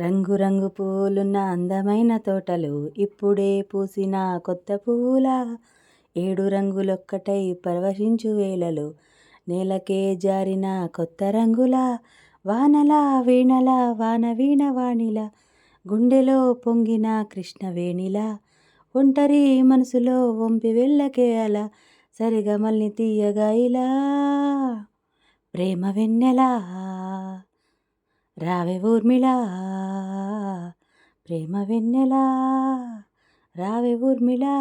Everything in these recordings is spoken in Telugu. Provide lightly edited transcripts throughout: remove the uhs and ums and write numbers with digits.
రంగు రంగు పూలున్న అందమైన తోటలు ఇప్పుడే పూసిన కొత్త పువ్వులా, ఏడు రంగులొక్కటై పరవశించు వేళలో నేలకే జారిన కొత్త రంగులా, వానలా వీణలా వాన వీణ వాణిలా, గుండెలో పొంగిన కృష్ణవేణిలా, ఒంటరి మనసులో వంపి వెళ్ళకే అలా, సరిగమల్ని తీయగా ఇలా, ప్రేమ వెన్నెలా రావే ఊర్మిళా, ప్రేమ వెన్నెలా రావే ఊర్మిళా,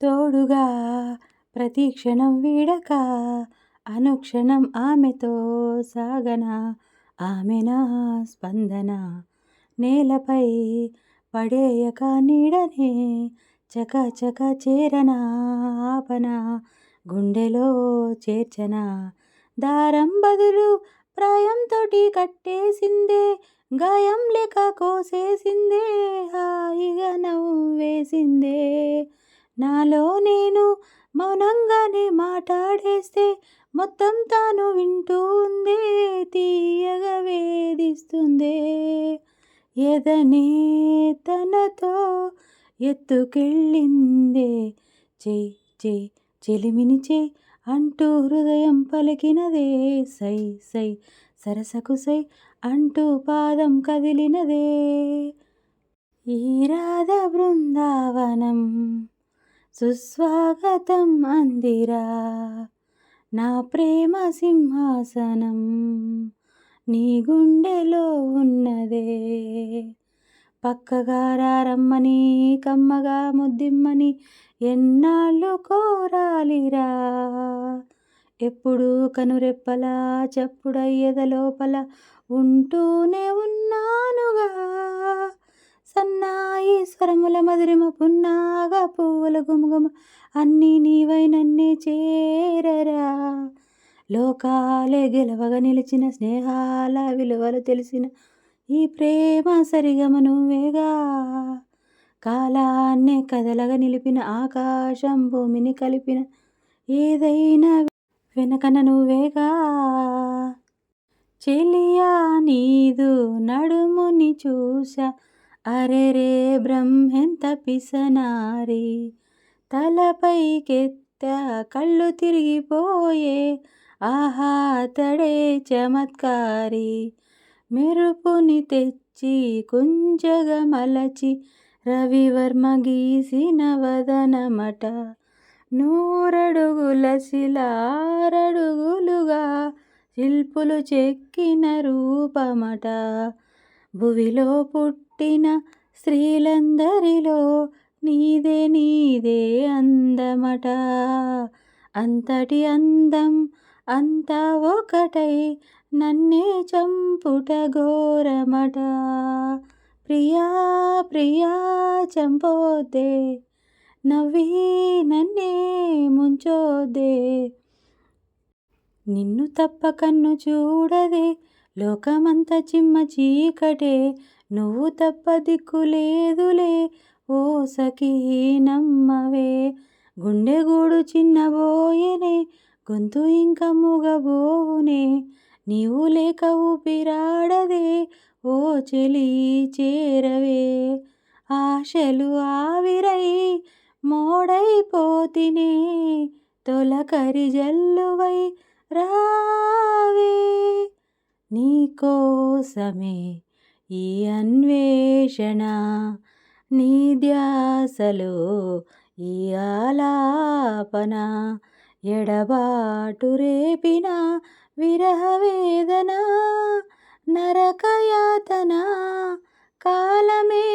తోడుగా ప్రతి క్షణం వీడక అనుక్షణం ఆమెతో సాగన, ఆమె నా స్పందన నేలపై పడేయక నీడనే చక చక చేరన, ఆపన గుండెలో చేర్చన, దారం బదులు ప్రాయంతోటి కట్టేసిందే, గాయం లేక కోసేసిందే, హాయిగా నవ్వేసిందే, నాలో నేను మౌనంగానే మాట్లాడేస్తే మొత్తం తాను వింటూ ఉందే, తీయగా వేధిస్తుందే, ఎదనే తనతో ఎత్తుకెళ్ళిందే, చెయ్ చెయ్ చెలిమిని చెయ్ అంటూ హృదయం పలికినదే, సై సై సరసకు సై అంటూ పాదం కదిలినదే, ఈ రాధ బృందావనం సుస్వాగతం అందిరా, నా ప్రేమ సింహాసనం నీ గుండెలో ఉన్నదే, పక్కగా రమ్మని కమ్మగా ముద్దిమ్మని ఎన్నాళ్ళు కోరాలిరా, ఎప్పుడు కనురెప్పలా చప్పుడయ్యేద లోపల ఉంటూనే ఉన్నానుగా, సన్నాయి స్వరముల మధురిమ పున్నాగా పువ్వుల గుమగుమ అన్నీ నీవై నన్నే చేరరా, లోకాలే గెలవగా నిలిచిన స్నేహాల విలువలు తెలిసిన ఈ ప్రేమ సరిగమ నువ్వేగా, కాలాన్నే కదలగా నిలిపిన ఆకాశం భూమిని కలిపిన ఏదైనా వెనకన నువ్వేగా, చెలియా నీదు నడుముని చూసా అరెరే బ్రహ్మెంత పిసనారి, తలపైకెత్తా కళ్ళు తిరిగిపోయే ఆహా తడే చమత్కారి, మెరుపుని తెచ్చి కుంజగా మలచి రవివర్మ గీసిన వదనమట, నూరడుగుల శిలారడుగులుగా శిల్పులు చెక్కిన రూపమట, భువిలో పుట్టిన స్త్రీలందరిలో నీదే నీదే అందమట, అంతటి అందం అంతా ఒకటై నన్నే చంపుట ఘోరమట, ప్రియా ప్రియా చంపొద్దే నవ్వి నన్నే ముంచొద్దే, నిన్ను తప్ప కన్ను చూడదే లోకమంత చిమ్మ చీకటే, నువ్వు తప్ప దిక్కు లేదులే ఓ సఖీ నమ్మవే, గుండె గూడు చిన్నబోయెనే గొంతు ఇంక మూగబోవునే, నీవు లేక ఊపిరాడదే ఓ చెలి చేరవే, ఆశలు ఆవిరై మోడైపోతినే తొలకరి జల్లువై రావే, నీకోసమే ఈ అన్వేషణ నీ ధ్యాసలో ఈ ఆలాపన, ఎడబాటు రేపిన విరహ వేదన నరకయాతన, కాలమే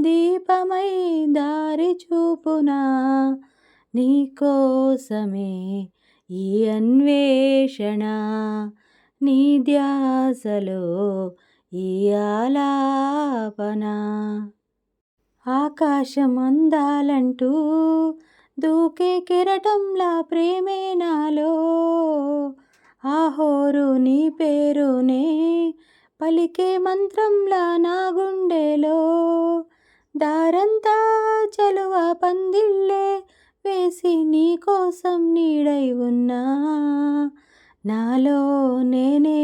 దీపమై దారి చూపునా, నీకోసమే ఈ అన్వేషణ నీ ధ్యాసలో ఈ ఆలాపన, ఆకాశం అందాలంటూ దూకే కెరటంలా ప్రేమే నాలో, ఆహోరు నీ పేరునే పలికే మంత్రంలా నా గుండెలో, దారంతా చలువ పందిళ్ళే వేసి నీకోసం నీడై ఉన్నా, నాలో నేనే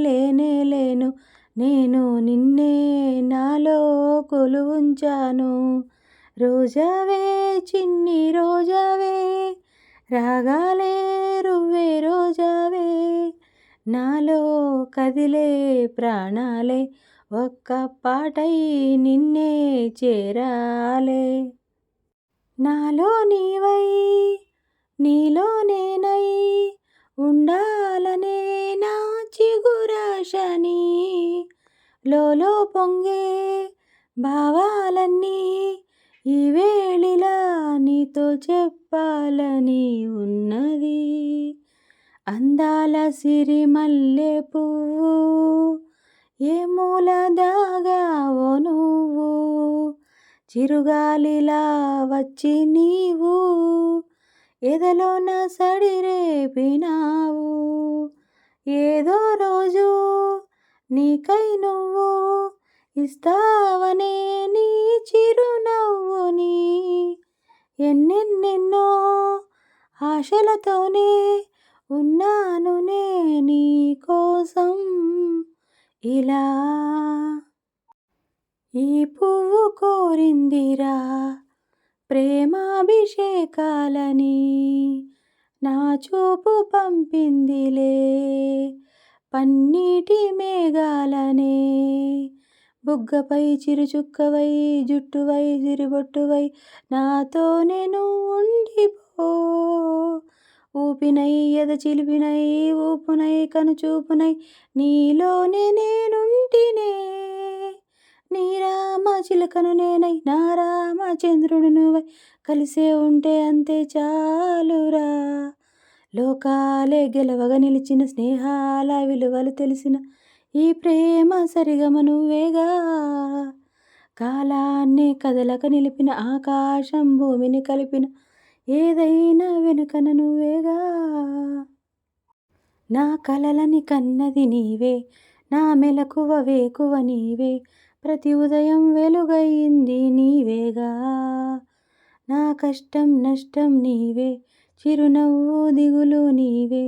లేనే లేను నేను నిన్నే నాలో కొలువుంచాను. రోజావే చిన్ని రోజావే, రాగాలే రువ్వే రోజావే, నాలో కదిలే ప్రాణాలే ఒక్క పాటై నిన్నే చేరాలే. నాలో నీవై నీలో నేనై ఉండాలనే నా చిగురాశని, లోలో పొంగే భావాలన్నీ ఈ వేళిలా నీతో చెప్పాలని ఉన్నది. అందాల సిరిమల్లె పువ్వు, ఏ మూల దాగావో నువ్వు, చిరుగాలిలా వచ్చి నీవు ఎదలోన సడిరేపినావు. ఏదో రోజు నీకై నువ్వు ఇస్తావనే నీ చిరునవ్వుని, ఎన్నెన్నెన్నో ఆశలతోనే ఉన్నానునే నీ కోసం ఇలా. ఈ పువ్వు కోరిందిరా ప్రేమాభిషేకాలని, నా చూపు పంపిందిలే పన్నీటి మేఘాలనే. బుగ్గపై చిరుచుక్కవై జుట్టువై సిరిబొట్టువై నాతోనే నువ్వుండిపో, ఊపినై ఎద చిలిపినై ఊపునై కనుచూపునై నీలోనే నేనుంటినే. నీ రామ చిలకను నేనై నా రామ చంద్రుడు నువ్వై కలిసే ఉంటే అంతే చాలురా. లోకాలే గెలవగా నిలిచిన స్నేహాల విలువలు తెలిసిన ఈ ప్రేమ సరిగమ నువ్వేగా. కాలాన్నే కదలక నిలిపిన ఆకాశం భూమిని కలిపిన ఏదైనా వెనుకన నువ్వేగా. నా కలలని కన్నది నీవే, నా మెలకువ వేకువ నీవే, ప్రతి ఉదయం వెలుగయింది నీవేగా. నా కష్టం నష్టం నీవే, చిరునవ్వు దిగులు నీవే,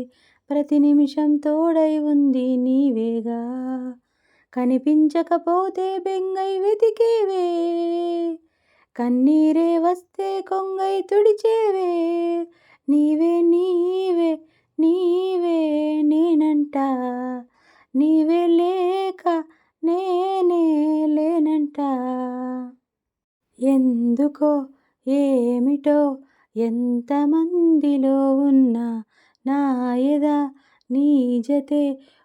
ప్రతి నిమిషం తోడై ఉంది నీవేగా. కనిపించకపోతే బెంగై వెతికేవే, కన్నీరే వస్తే కొంగై తుడిచేవే, నీవే నీవే నీవే నేనంట, నీవే లేక నేనే లేనంట. ఎందుకో ఏమిటో ఎంతమందిలో ఉన్నా నా ఎద నీ జతే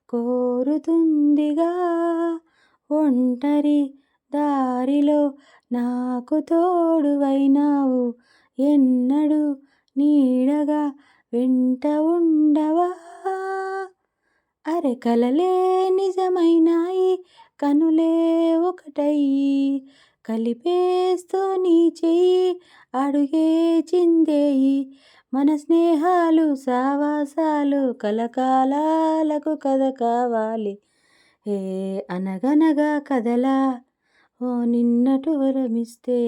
కోరుతుందిగా. ఒంటరి దారిలో నాకు తోడువైనావు, ఎన్నడూ నీడగా వెంట ఉండవా. అరె కలలే నిజమైనాయి, కనులే ఒకటయ్యి కలిపేస్తూ నీ చెయ్యి అడుగే చిందేయి. మన స్నేహాలు సావాసాలు కలకాలాలకు కథ కావాలి. ఏ అనగనగా కదలా ఓ నిన్నటు వరమిస్తే